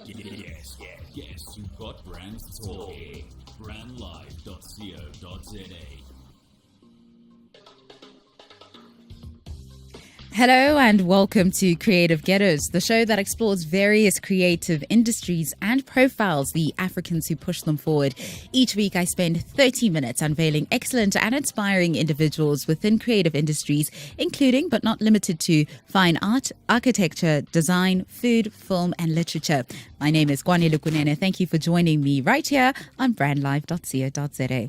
Yes, you've got brands talking. Brandlife.co.za. Hello and welcome to Creative Ghettos, the show that explores various creative industries and profiles the Africans who push them forward. Each week I spend 30 minutes unveiling excellent and inspiring individuals within creative industries, including but not limited to fine art, architecture, design, food, film and literature. My name is Kwanele. Thank you for joining me right here on brandlife.co.za.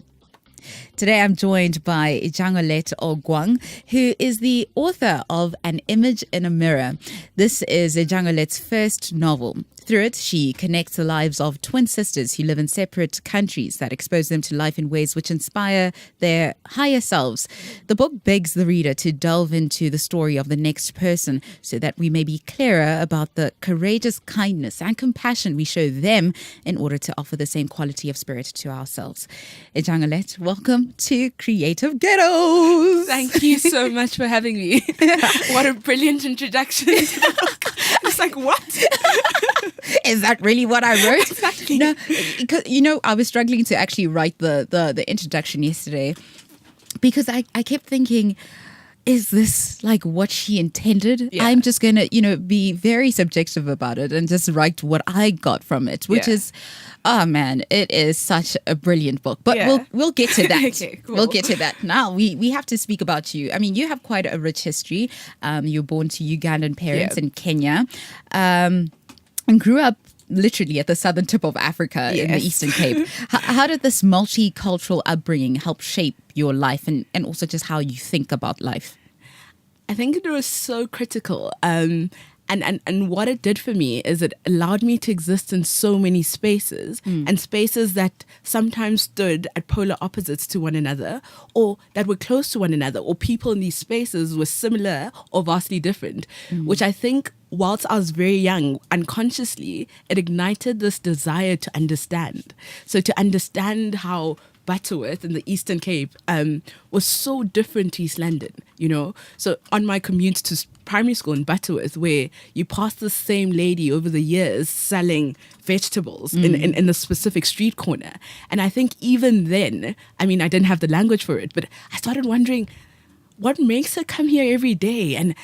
Today I'm joined by Ijangolet Ogwang, who is the author of An Image in a Mirror. This is Ijangolet's first novel. Through it, she connects the lives of twin sisters who live in separate countries that expose them to life in ways which inspire their higher selves. The book begs the reader to delve into the story of the next person so that we may be clearer about the courageous kindness and compassion we show them in order to offer the same quality of spirit to ourselves. Ijangolet, welcome to Creative Ghettos. Thank you so much for having me. What a brilliant introduction. It's like, what? Is that really what I wrote? Exactly. No, because, I was struggling to actually write the introduction yesterday because I kept thinking, is this like what she intended? Yeah. I'm just going to, be very subjective about it and just write what I got from it, which is, oh man, it is such a brilliant book. But we'll get to that. Okay, cool. We'll get to that. Now, we have to speak about you. I mean, you have quite a rich history. You were born to Ugandan parents in Kenya. And grew up literally at the southern tip of Africa in the Eastern Cape. How did this multicultural upbringing help shape your life and also just how you think about life? I think it was so critical. And what it did for me is it allowed me to exist in so many spaces and spaces that sometimes stood at polar opposites to one another or that were close to one another, or people in these spaces were similar or vastly different, which I think whilst I was very young, unconsciously, it ignited this desire to understand. So to understand how Butterworth in the Eastern Cape was so different to East London, So on my commute to primary school in Butterworth, where you pass the same lady over the years selling vegetables in the specific street corner. And I think even then, I mean, I didn't have the language for it, but I started wondering, what makes her come here every day, and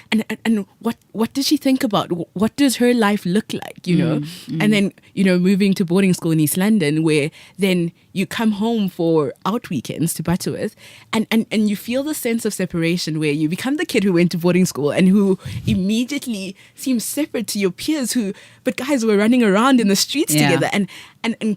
what does she think about? What does her life look like, And then, moving to boarding school in East London, where then you come home for out weekends to Butterworth, and you feel the sense of separation where you become the kid who went to boarding school and who immediately seems separate to your peers but guys were running around in the streets together, and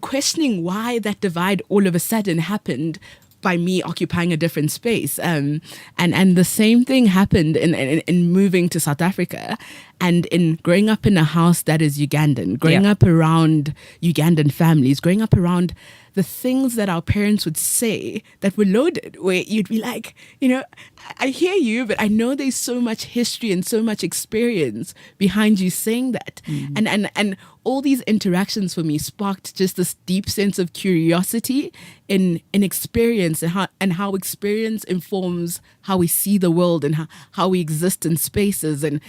questioning why that divide all of a sudden happened by me occupying a different space. And the same thing happened in moving to South Africa and in growing up in a house that is Ugandan, growing up around Ugandan families, growing up around the things that our parents would say that were loaded, where you'd be like, I hear you, but I know there's so much history and so much experience behind you saying that. And all these interactions for me sparked just this deep sense of curiosity in experience and how experience informs how we see the world and how we exist in spaces and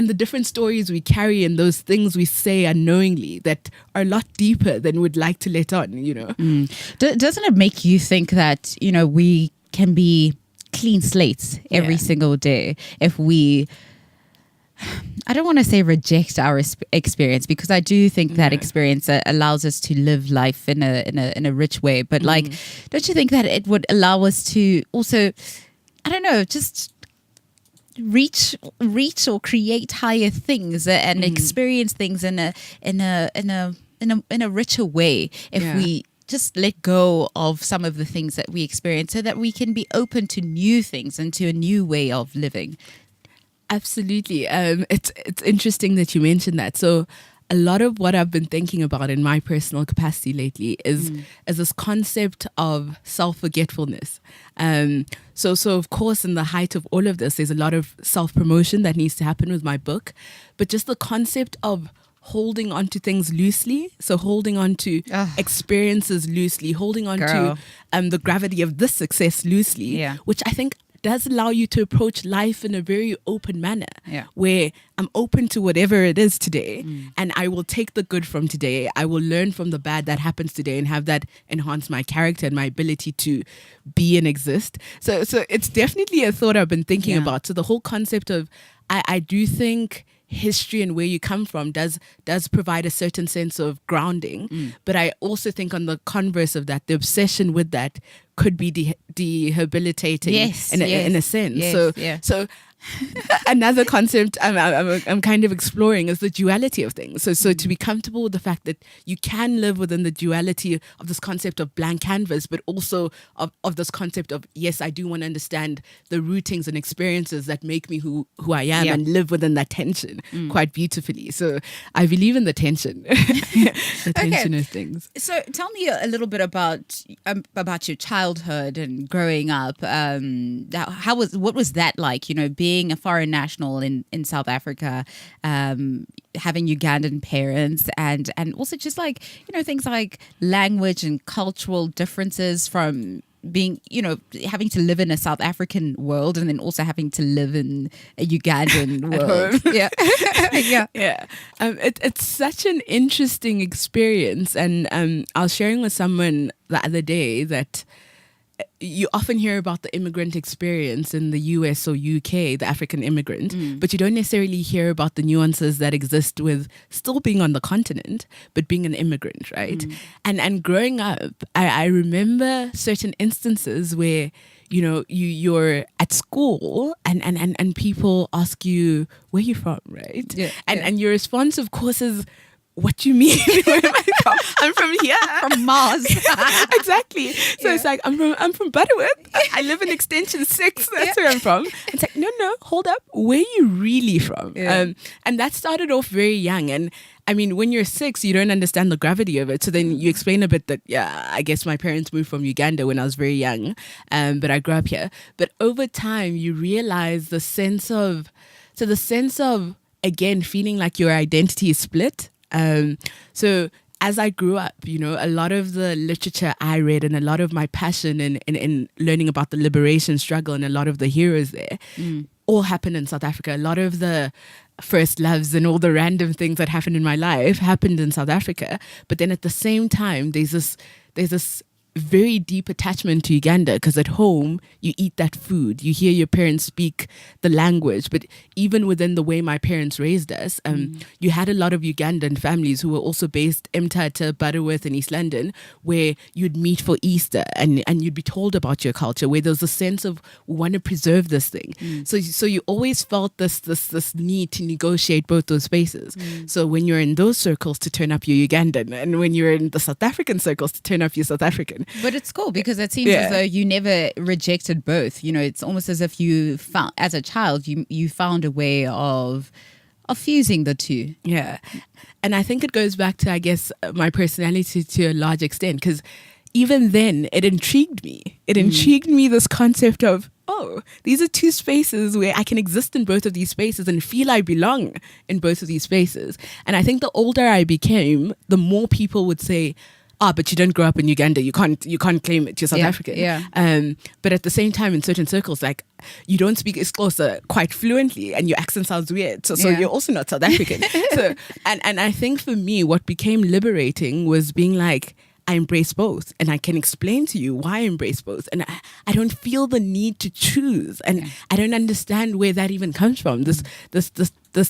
the different stories we carry and those things we say unknowingly that are a lot deeper than we'd like to let on, Doesn't it make you think that, we can be clean slates every single day if we, I don't want to say reject our experience, because I do think that experience allows us to live life in a rich way. But don't you think that it would allow us to also, I don't know, just reach or create higher things and experience things in a richer way if we just let go of some of the things that we experience so that we can be open to new things and to a new way of living. Absolutely. It's interesting that you mentioned that. So a lot of what I've been thinking about in my personal capacity lately is this concept of self-forgetfulness. So of course, in the height of all of this, there's a lot of self-promotion that needs to happen with my book, but just the concept of holding on to things loosely. So holding on to experiences loosely, holding on to the gravity of this success loosely, which I think does allow you to approach life in a very open manner, Yeah. where I'm open to whatever it is today, and I will take the good from today. I will learn from the bad that happens today and have that enhance my character and my ability to be and exist. So it's definitely a thought I've been thinking about. So the whole concept of, I do think history and where you come from does provide a certain sense of grounding, but I also think on the converse of that, the obsession with that could be debilitating in a sense. So another concept I'm kind of exploring is the duality of things. So to be comfortable with the fact that you can live within the duality of this concept of blank canvas, but also of this concept of, yes, I do want to understand the rootings and experiences that make me who I am, and live within that tension quite beautifully. So I believe in the tension, the tension of things. So tell me a little bit about your childhood and growing up. What was that like? Being a foreign national in South Africa, having Ugandan parents, and also just like things like language and cultural differences from being having to live in a South African world and then also having to live in a Ugandan world. It's such an interesting experience, and I was sharing with someone the other day that you often hear about the immigrant experience in the US or UK, the African immigrant, but you don't necessarily hear about the nuances that exist with still being on the continent, but being an immigrant, right? And growing up, I remember certain instances where, you're at school and people ask you, where you from, right? And your response, of course, is, what do you mean? Where am I from? I'm from here. From Mars. Exactly. So it's like, I'm from Butterworth. I live in Extension 6. That's where I'm from. It's like, no, hold up. Where are you really from? And that started off very young. And I mean, when you're 6, you don't understand the gravity of it. So then you explain a bit that, I guess my parents moved from Uganda when I was very young, but I grew up here. But over time, you realize the sense of, again, feeling like your identity is split. So as I grew up, a lot of the literature I read and a lot of my passion in learning about the liberation struggle and a lot of the heroes there all happened in South Africa. A lot of the first loves and all the random things that happened in my life happened in South Africa. But then at the same time, there's this very deep attachment to Uganda, because at home you eat that food, you hear your parents speak the language. But even within the way my parents raised us, you had a lot of Ugandan families who were also based Mthatha, Butterworth and East London, where you'd meet for Easter and you'd be told about your culture, where there's a sense of, we want to preserve this thing. So you always felt this need to negotiate both those spaces. So when you're in those circles, to turn up your Ugandan, and when you're in the South African circles, to turn up your South African. But it's cool because it seems as though you never rejected both. It's almost as if you found, as a child, you found a way of fusing the two. Yeah. And I think it goes back to, I guess, my personality to a large extent, because even then it intrigued me. It intrigued me, this concept of, these are two spaces where I can exist in both of these spaces and feel I belong in both of these spaces. And I think the older I became, the more people would say, but you don't grow up in Uganda. You can't claim it. You're South African. Yeah. But at the same time, in certain circles, like, you don't speak Xhosa quite fluently, and your accent sounds weird. So you're also not South African. And I think for me, what became liberating was being like, I embrace both, and I can explain to you why I embrace both, and I don't feel the need to choose, and I don't understand where that even comes from. This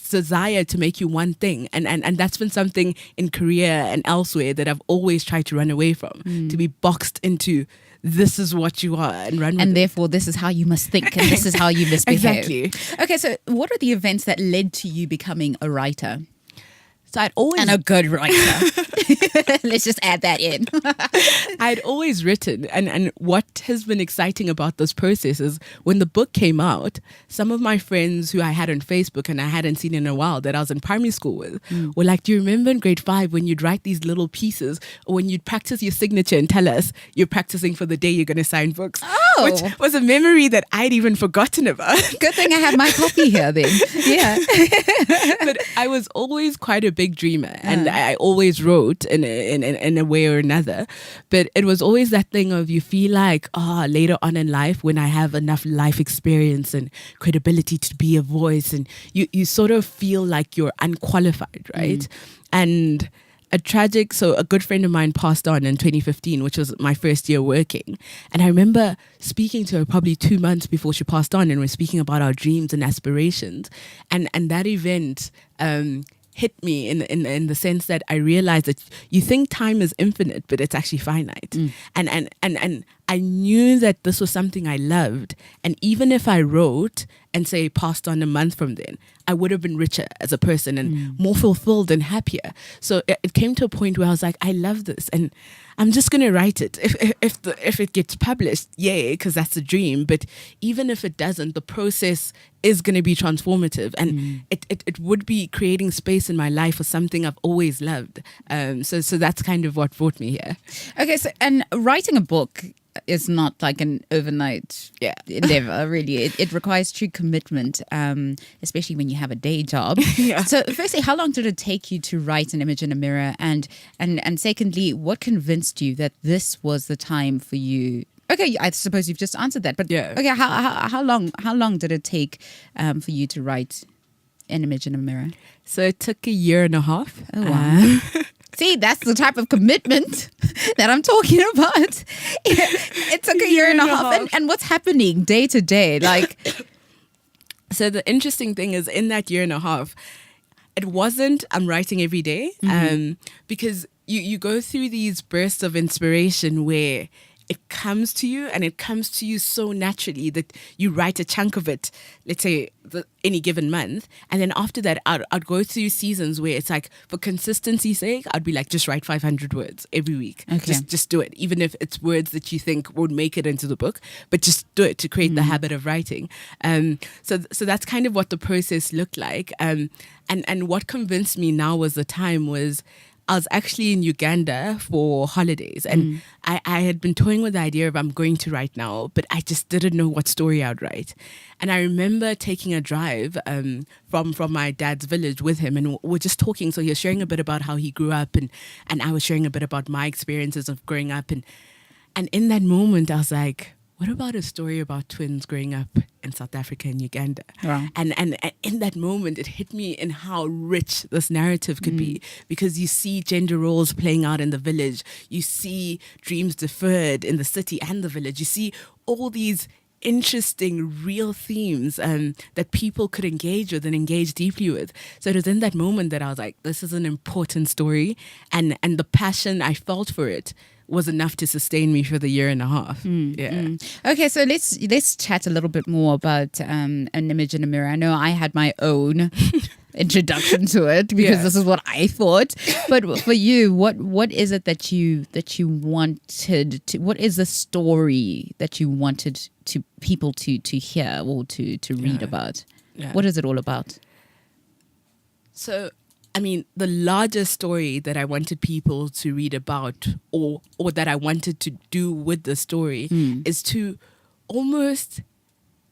desire to make you one thing, and that's been something in Korea and elsewhere that I've always tried to run away from, to be boxed into, this is what you are, and run with and it. therefore this is how you must think, and this is how you must behave. Exactly. Okay, so what are the events that led to you becoming a writer? So I'd always... And a good writer. Let's just add that in. I'd always written. And what has been exciting about this process is when the book came out, some of my friends who I had on Facebook and I hadn't seen in a while, that I was in primary school with, were like, do you remember in grade 5 when you'd write these little pieces, or when you'd practice your signature and tell us you're practicing for the day you're going to sign books? Oh. Which was a memory that I'd even forgotten about. Good thing I have my copy here then. Yeah. I was always quite a big dreamer, and I always wrote in a way or another. But it was always that thing of you feel like, later on in life, when I have enough life experience and credibility to be a voice, and you sort of feel like you're unqualified, right? And a good friend of mine passed on in 2015, which was my first year working. And I remember speaking to her probably 2 months before she passed on, and we're speaking about our dreams and aspirations. And that event hit me in the sense that I realized that you think time is infinite, but it's actually finite. And I knew that this was something I loved. And even if I wrote and say passed on a month from then, I would have been richer as a person and more fulfilled and happier. So it came to a point where I was like, I love this, and I'm just going to write it. If it gets published, yay, because that's the dream. But even if it doesn't, the process is going to be transformative, and it would be creating space in my life for something I've always loved. So that's kind of what brought me here. Okay, so and writing a book is not like an overnight endeavor, really. It requires true commitment, especially when you have a day job. So firstly, how long did it take you to write An Image in a Mirror? And secondly, what convinced you that this was the time for you? Okay, I suppose you've just answered that. But okay, how long did it take for you to write An Image in a Mirror? So it took 1.5 years. Oh, wow. See, that's the type of commitment that I'm talking about. It took 1.5 years. And what's happening day to day? Like, so the interesting thing is, in that 1.5 years, it wasn't I'm writing every day, because you go through these bursts of inspiration where it comes to you, and it comes to you so naturally that you write a chunk of it, let's say any given month. And then after that, I'd go through seasons where it's like, for consistency's sake, I'd be like, just write 500 words every week. Okay. Just do it. Even if it's words that you think would make it into the book, but just do it to create the habit of writing. So that's kind of what the process looked like. And what convinced me now was the time was, I was actually in Uganda for holidays, and I had been toying with the idea of I'm going to write now, but I just didn't know what story I'd write. And I remember taking a drive from my dad's village with him, and we're just talking. So he was sharing a bit about how he grew up, and I was sharing a bit about my experiences of growing up. And in that moment, I was like, what about a story about twins growing up in South Africa and Uganda? Wow. And in that moment, it hit me in how rich this narrative could be, because you see gender roles playing out in the village. You see dreams deferred in the city and the village. You see all these interesting, real themes that people could engage with and engage deeply with. So it was in that moment that I was like, this is an important story. And the passion I felt for it was enough to sustain me for the 1.5 years. Okay, so let's chat a little bit more about An Image in a Mirror. I know I had my own introduction to it because this is what I thought. But for you, what is it that you wanted to? What is the story that you wanted to people to hear or to read about? Yeah. What is it all about? So, I mean, the larger story that I wanted people to read about, or that I wanted to do with the story, is to almost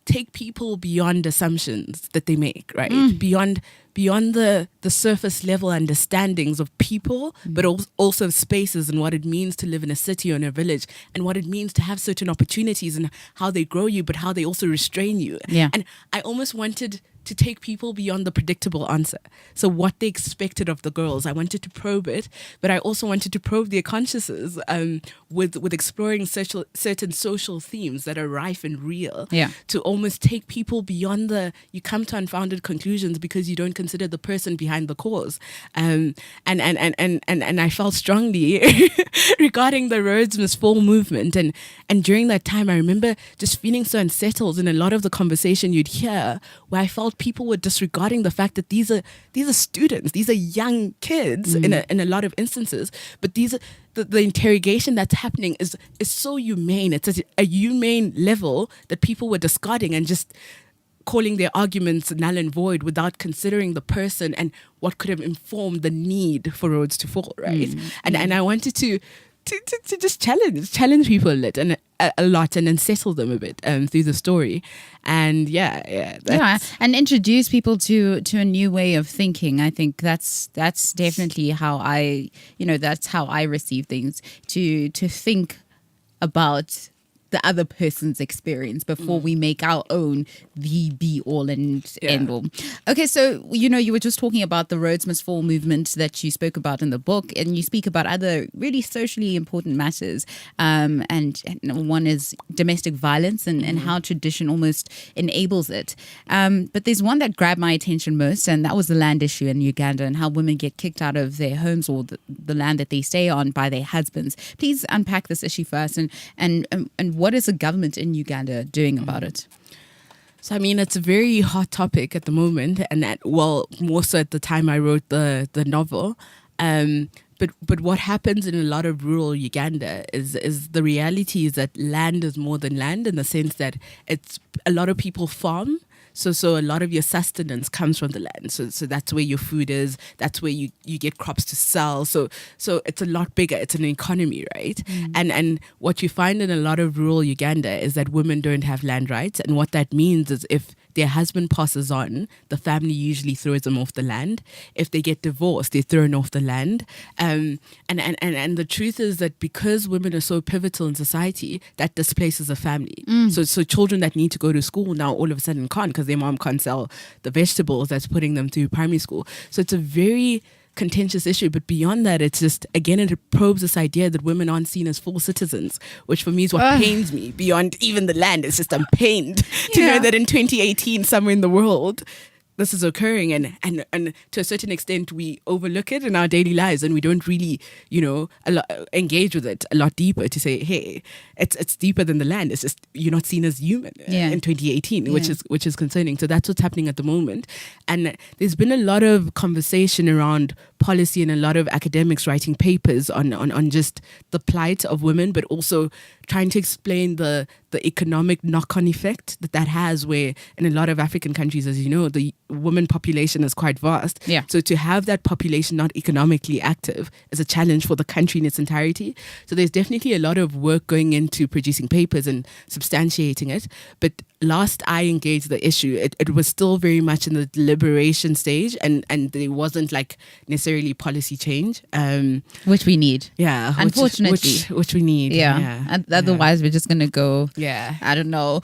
take people beyond assumptions that they make, right? Beyond the surface level understandings of people, but also spaces, and what it means to live in a city or in a village, and what it means to have certain opportunities, and how they grow you, but how they also restrain you. Yeah. And I almost wanted to take people beyond the predictable answer. So what they expected of the girls, I wanted to probe it, but I also wanted to probe their consciousness with exploring certain social themes that are rife and real. Yeah. To almost take people beyond you come to unfounded conclusions because you don't consider the person behind the cause. And I felt strongly regarding the Roads Must Fall movement. And during that time, I remember just feeling so unsettled in a lot of the conversation you'd hear, where I felt people were disregarding the fact that these are students, these are young kids in a lot of instances, but these are the interrogation that's happening is so humane. It's at a humane level that people were discarding and just calling their arguments null and void without considering the person and what could have informed the need for roads to fall, right? And I wanted to just challenge people a little. a lot and unsettle them a bit through the story. And and introduce people to a new way of thinking. I think that's definitely how that's how I receive things, to think about the other person's experience before we make our own the be all and end all. Okay, so you were just talking about the Roads Must Fall movement that you spoke about in the book, and you speak about other really socially important matters. And one is domestic violence and how tradition almost enables it. But there's one that grabbed my attention most, and that was the land issue in Uganda and how women get kicked out of their homes or the land that they stay on by their husbands. Please unpack this issue first, and what is the government in Uganda doing about it? So, I mean, it's a very hot topic at the moment, and more so at the time I wrote the novel. But what happens in a lot of rural Uganda is the reality is that land is more than land, in the sense that it's a lot of people farm. So a lot of your sustenance comes from the land. So that's where your food is. That's where you get crops to sell. So it's a lot bigger. It's an economy, right? And what you find in a lot of rural Uganda is that women don't have land rights. And what that means is if their husband passes on, the family usually throws them off the land. If they get divorced, they're thrown off the land. And the truth is that because women are so pivotal in society, that displaces a family. So children that need to go to school now all of a sudden can't, because their mom can't sell the vegetables that's putting them through primary school. So it's a very contentious issue. But beyond that, it's just, again, it probes this idea that women aren't seen as full citizens, which for me is what pains me beyond even the land. It's just I'm pained to know that in 2018, somewhere in the world, this is occurring, and to a certain extent we overlook it in our daily lives, and we don't really engage with it a lot deeper to say, hey, it's deeper than the land. It's just you're not seen as human in 2018, which is concerning. So that's what's happening at the moment. And there's been a lot of conversation around policy and a lot of academics writing papers on just the plight of women, but also trying to explain the economic knock-on effect that has, where in a lot of African countries, as you know, the women population is quite vast. So to have that population not economically active is a challenge for the country in its entirety. So there's definitely a lot of work going into producing papers and substantiating it. But last I engaged the issue, it was still very much in the deliberation stage, and there wasn't like necessarily policy change. Which we need. Yeah. Unfortunately. Which we need. And otherwise we're just going to go, I don't know.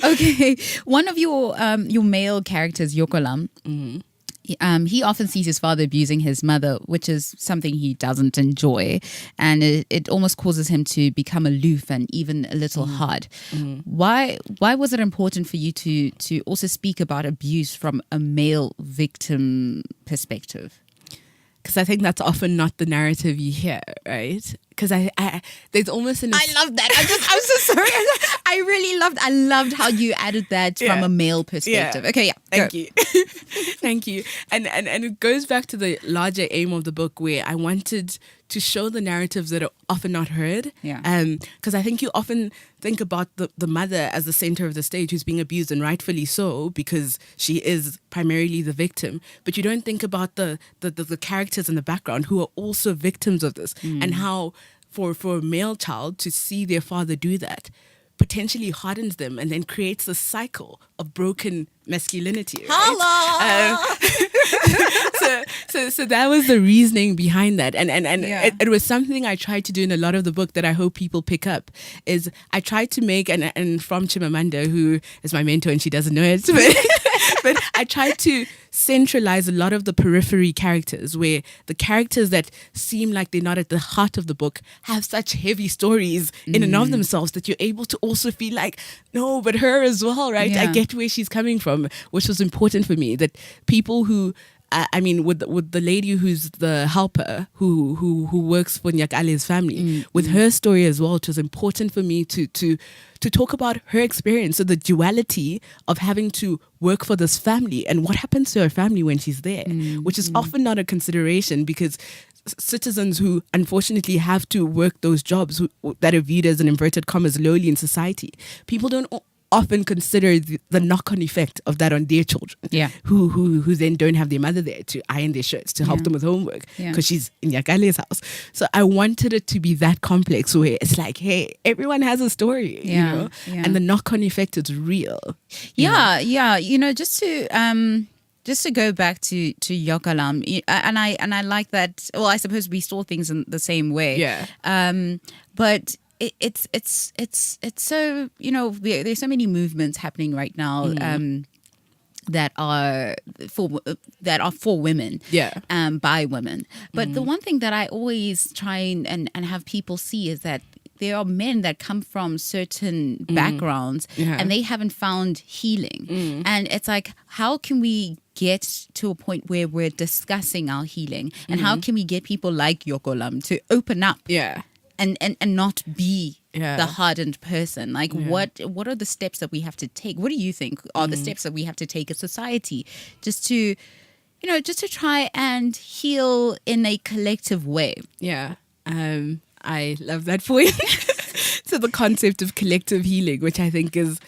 Okay. One of your male characters, Yokolam, he often sees his father abusing his mother, which is something he doesn't enjoy. And it almost causes him to become aloof and even a little hard. Why was it important for you to also speak about abuse from a male victim perspective? Because I think that's often not the narrative you hear, right? Because there's almost an... I love that. I'm so sorry. I loved how you added that from a male perspective. Okay, Thank you. Thank you. And it goes back to the larger aim of the book, where I wanted to show the narratives that are often not heard. Because I think you often think about the mother as the center of the stage who's being abused, and rightfully so, because she is primarily the victim. But you don't think about the characters in the background who are also victims of this, and how for a male child to see their father do that potentially hardens them and then creates a cycle of broken masculinity. Right? So that was the reasoning behind that, and it was something I tried to do in a lot of the book that I hope people pick up. Is I tried to make, and from Chimamanda, who is my mentor, and she doesn't know it, but I tried to centralize a lot of the periphery characters, where the characters that seem like they're not at the heart of the book have such heavy stories in and of themselves that you're able to also feel like, no, but her as well, right? I get where she's coming from, which was important for me. That people who with the lady who's the helper who works for Nyakale's family, with her story as well, it was important for me to talk about her experience. So the duality of having to work for this family and what happens to her family when she's there, which is often not a consideration, because citizens who unfortunately have to work those jobs that are viewed as, in inverted commas, lowly in society, people don't often consider the knock-on effect of that on their children. Yeah. Who then don't have their mother there to iron their shirts, to help them with homework because she's in Yakale's house. So I wanted it to be that complex where it's like, hey, everyone has a story, you know, and the knock-on effect is real. Yeah. You know, just to go back to Yokalam, and I like that. Well, I suppose we saw things in the same way. Yeah. But it's so, you know, there's so many movements happening right now. That are for women, by women. But the one thing that I always try and have people see is that there are men that come from certain backgrounds and they haven't found healing. And it's like, how can we get to a point where we're discussing our healing? And how can we get people like Yokolam to open up and not be the hardened person? Like, what are the steps that we have to take? What do you think are the steps that we have to take as society just to, you know, just to try and heal in a collective way? Yeah. I love that point. So the concept of collective healing, which I think is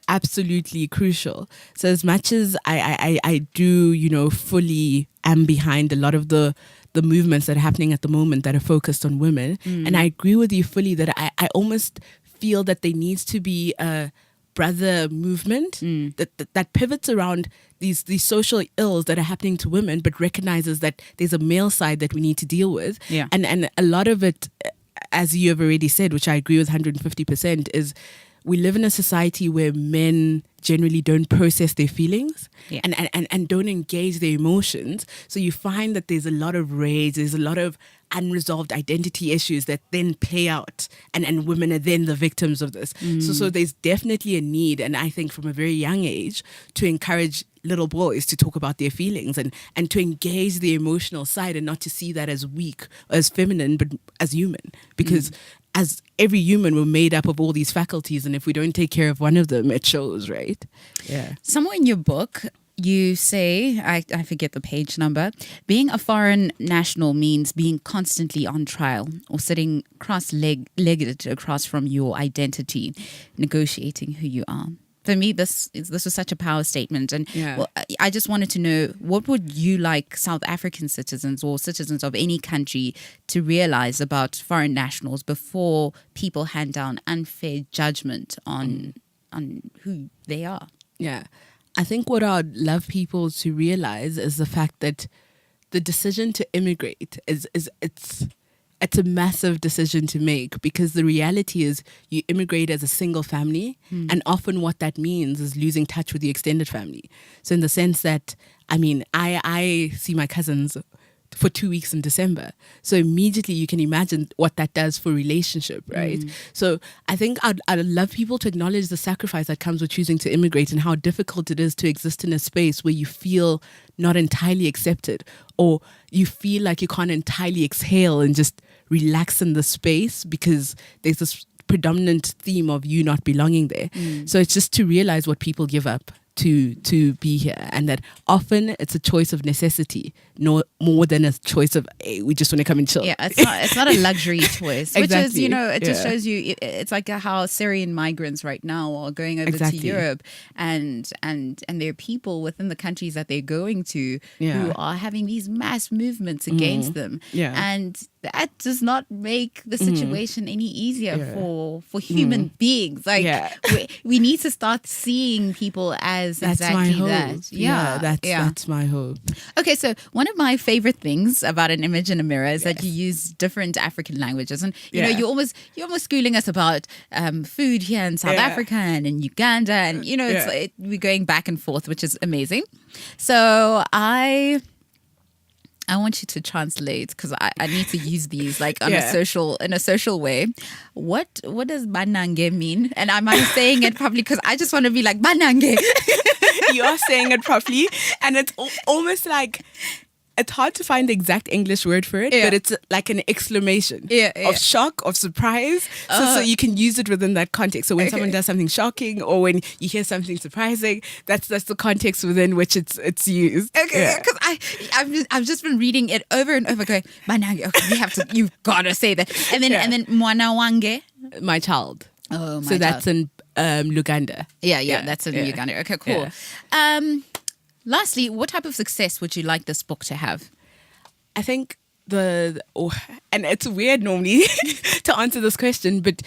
absolutely crucial. So as much as I do, you know, fully am behind a lot of the movements that are happening at the moment that are focused on women, and I agree with you fully that I almost feel that there needs to be a brother movement that pivots around these social ills that are happening to women, but recognizes that there's a male side that we need to deal with. And a lot of it, as you have already said, which I agree with 150%, is we live in a society where men generally don't process their feelings and don't engage their emotions. So you find that there's a lot of rage, there's a lot of unresolved identity issues that then play out, and women are then the victims of this. So there's definitely a need, and I think from a very young age, to encourage little boys to talk about their feelings and to engage the emotional side, and not to see that as weak or as feminine, but as human. Because as every human, we're made up of all these faculties, and if we don't take care of one of them, it shows, right? Yeah. Somewhere in your book, you say, I forget the page number, being a foreign national means being constantly on trial or sitting cross-legged across from your identity, negotiating who you are. For me, this was such a power statement. And well, I just wanted to know, what would you like South African citizens or citizens of any country to realize about foreign nationals before people hand down unfair judgment on who they are? Yeah. I think what I'd love people to realize is the fact that the decision to immigrate it's a massive decision to make, because the reality is you immigrate as a single family, and often what that means is losing touch with the extended family. So in the sense that, I mean, I see my cousins for 2 weeks in December. So immediately you can imagine what that does for relationship, right? So I think I'd love people to acknowledge the sacrifice that comes with choosing to immigrate, and how difficult it is to exist in a space where you feel not entirely accepted, or you feel like you can't entirely exhale and just relax in the space because there's this predominant theme of you not belonging there. So it's just to realize what people give up to be here, and that often it's a choice of necessity, no more than a choice of, hey, we just want to come and chill. Yeah, it's not a luxury choice, which Exactly. is, you know, it just shows you, it's like how Syrian migrants right now are going over to Europe, and there are people within the countries that they're going to who are having these mass movements against them, and that does not make the situation any easier for human beings. Like we need to start seeing people as exactly that. That's my hope. Okay, so one of my favorite things about An Image in a Mirror is that you use different African languages, and you know, you're almost schooling us about food here in South Africa and in Uganda, and you know, we're going back and forth, which is amazing. So I want you to translate, because I need to use these like in a social way. What does banange mean? And am I saying it properly? Because I just want to be like banange. You are saying it properly, and it's almost like, it's hard to find the exact English word for it, but it's like an exclamation of shock, of surprise. So you can use it within that context. So when someone does something shocking, or when you hear something surprising, that's the context within which it's used. Okay, because I've just been reading it over and over, going banange. Okay, you've got to say that, and then mwana wange, my child. Oh, my so that's child. Luganda. Yeah, that's in yeah. Uganda. Okay, cool. Lastly, what type of success would you like this book to have? I think and it's weird normally to answer this question, but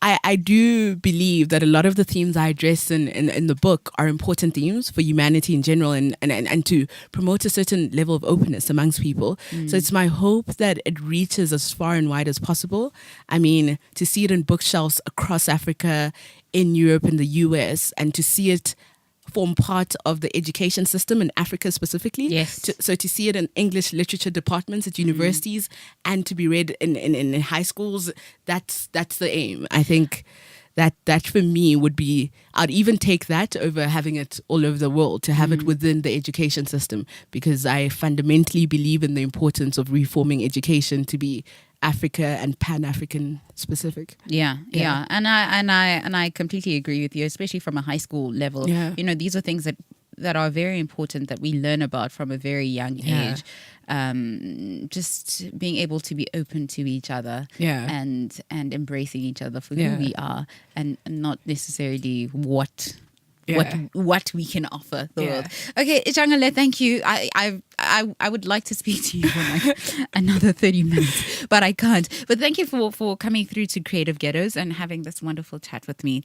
I do believe that a lot of the themes I address in the book are important themes for humanity in general and to promote a certain level of openness amongst people. So it's my hope that it reaches as far and wide as possible. I mean, to see it in bookshelves across Africa, in Europe, in the US, and to see it form part of the education system in Africa specifically. Yes. So to see it in English literature departments at universities and to be read in high schools, that's the aim. I think that for me would be, I'd even take that over having it all over the world, to have it within the education system, because I fundamentally believe in the importance of reforming education to be Africa and Pan-African specific. Yeah. And I completely agree with you, especially from a high school level. Yeah. You know, these are things that are very important that we learn about from a very young age. Just being able to be open to each other and embracing each other for who we are, and not necessarily what we can offer the world. Okay, Ijangolet, thank you. I would like to speak to you for like another 30 minutes, but I can't. But thank you for coming through to Creative Ghettos and having this wonderful chat with me.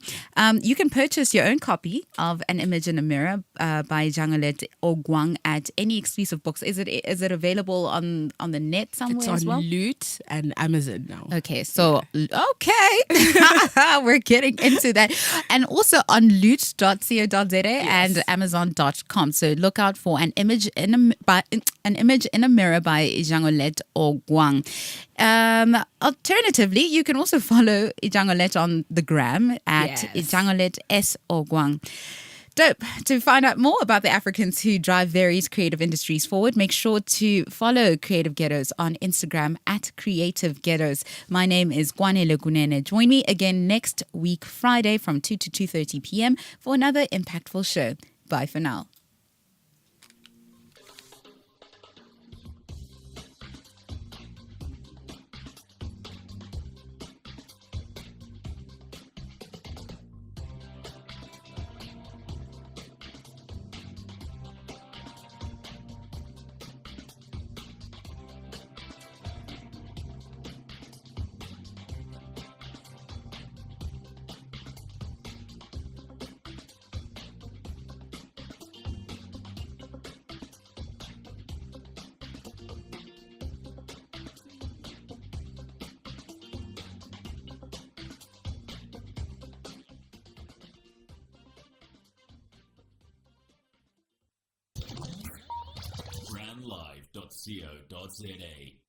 You can purchase your own copy of An Image in a Mirror by Ijangolet Ogwang at any exclusive books. Is it available on the net somewhere as well? It's on Loot and Amazon now. Okay, so we're getting into that, and also on loot.co.za and amazon.com. So look out for An Image in a Mirror by Ijangolet Ogwang. Alternatively, you can also follow Ijangolet on the gram at Ijangolet S Ogwang. Dope. To find out more about the Africans who drive various creative industries forward, make sure to follow Creative Ghettos on Instagram at Creative Ghettos. My name is Kwanele. Join me again next week, Friday from 2 to 2:30 p.m. for another impactful show. Bye for now. brandlive.co.za